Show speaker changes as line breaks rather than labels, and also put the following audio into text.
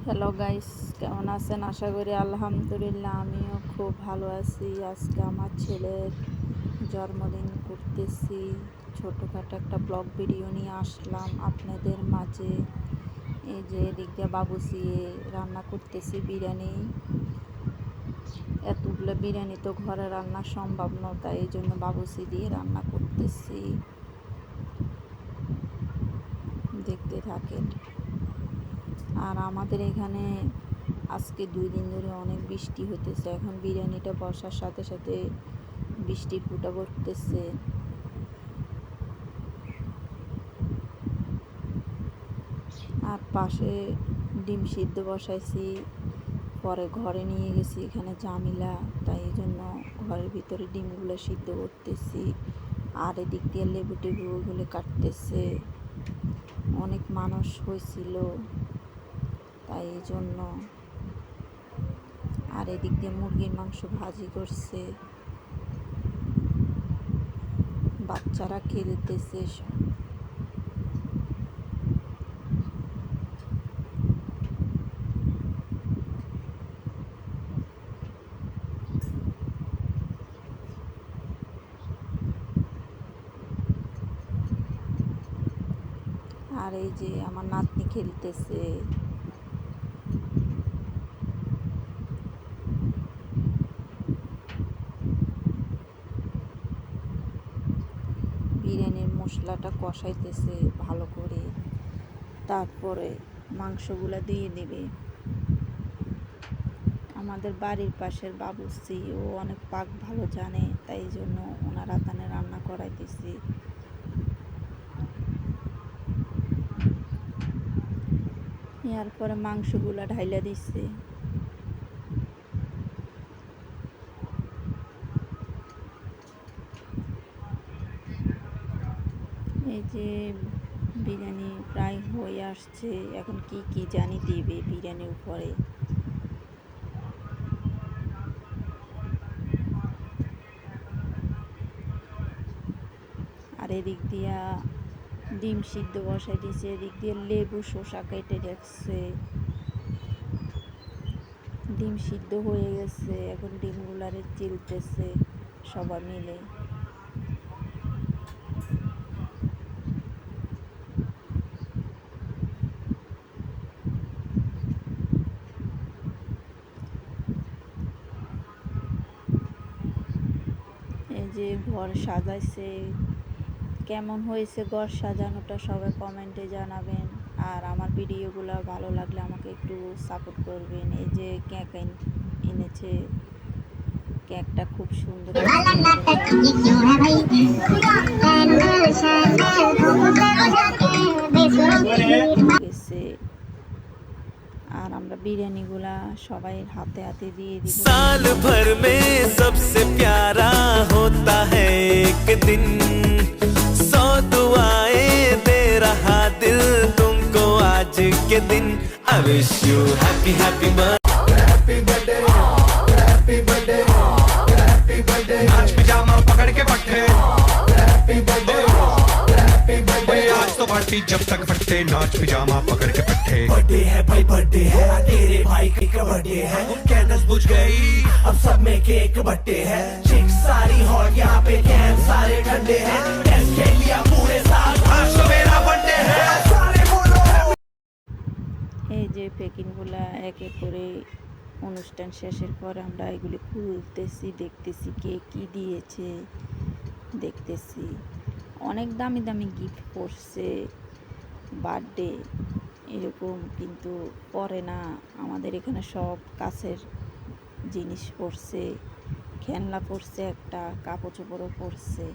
Hello guys, কেমন আছেন? আশা করি আলহামদুলিল্লাহ আমিও খুব ভালো আছি। আজকে আমার ছেলের জন্মদিন করতেছি, ছোটোখাটো একটা ব্লগ ভিডিও নিয়ে আসলাম আপনাদের মাঝে। এই যে এদিক দিয়ে বাবুসি রান্না করতেছি বিরিয়ানি। এতগুলো বিরিয়ানি তো ঘরে রান্না সম্ভব নয়, তাই এই জন্য বাবুসি দিয়ে রান্না করতেছি, দেখতে থাকেন। আর আমাদের এখানে আজকে 2 দিন ধরে অনেক বৃষ্টি হতেছে। এখন বিরিয়ানিটা বসার সাথে সাথে বৃষ্টি ফুটা করতেছে। আর পাশে ডিম সিদ্ধ বসাইছি, পরে ঘরে নিয়ে গেছি, এখানে জামিলা, তাই এই জন্য ঘরের ভিতরে ডিমগুলো সিদ্ধ করতেছি। আর এদিক দিয়ে লেবু টেবুগুলো কাটতেছে। অনেক মানুষ হয়েছিল, তাই এই জন্য। আর এদিক দিয়ে মুরগির মাংস ভাজি করছে, বাচ্চারা খেলতেছে। আর এই যে আমার নাতনি খেলতেছে। বিরিয়ানির মশলাটা কষাইতেছে ভালো করে, তারপরে মাংসগুলো দিয়ে দেবে। আমাদের বাড়ির পাশের বাবুর্চি, ও অনেক পাক ভালো জানে, তাই জন্য ওনার হাতানে রান্না করাইতেছি। এরপরে মাংসগুলা ঢাইলা দিচ্ছে। এই যে বিরিয়ানি প্রায় হয়ে আসছে, এখন কি কি জানি দিবে বিরিয়ানির উপরে। আর এদিক দিয়া ডিম সিদ্ধ বসাই দিয়েছে, এদিক দিয়ে লেবু শসা কেটে রাখছে। ডিম সিদ্ধ হয়ে গেছে, এখন ডিমগুলারে চিলতেছে সবাই মিলে। এই যে ঘর সাজাইছে, কেমন হয়েছে ঘর সাজানোটা সবাই কমেন্টে জানাবেন। আর আমার ভিডিওগুলো ভালো লাগলে আমাকে একটু সাপোর্ট করবেন। এই যে কেক এনেছে, কেকটা খুব সুন্দর হয়েছে। আর আমরা বিরিয়ানিগুলা সবাই হাতে হাতে দিয়ে দিব।
साल भर में सबसे प्यारा होता है एक दिन, 100 दुआएं दे रहा दिल तुमको आज के दिन। I wish you happy happy birthday, happy birthday, happy birthday। आज पिजामा पकड़ के पट्टे, हैप्पी बर्थडे, हैप्पी बर्थडे। आज तो पार्टी जब तक फटते, नाच पिजामा पकड़ के पट्टे। बर्थडे है भाई, बर्थडे है, तेरे भाई का बर्थडे है। कैंडल्स बुझ गई, अब सब में केक बट्टे है। चिक सारी हॉट, यहाँ पे कैन सारे ठंडे हैं। टेस्ट खेल लिया पूरे साल, आज तो मेरा बर्थडे है, सारे बोलो।
এই যে প্যাকিংগুলা এক এক করে অনুষ্ঠান শেষের পর আমরা এগুলি খুলতেছি, দেখতেছি কে কি দিয়েছে, দেখতেছি। অনেক দামি দামি গিফট পড়ছে বার্থডে এরকম, কিন্তু পরে না। আমাদের এখানে সব কাছের জিনিস পড়ছে, খেলনা পড়ছে, একটা কাপড় চোপড়ও পড়ছে।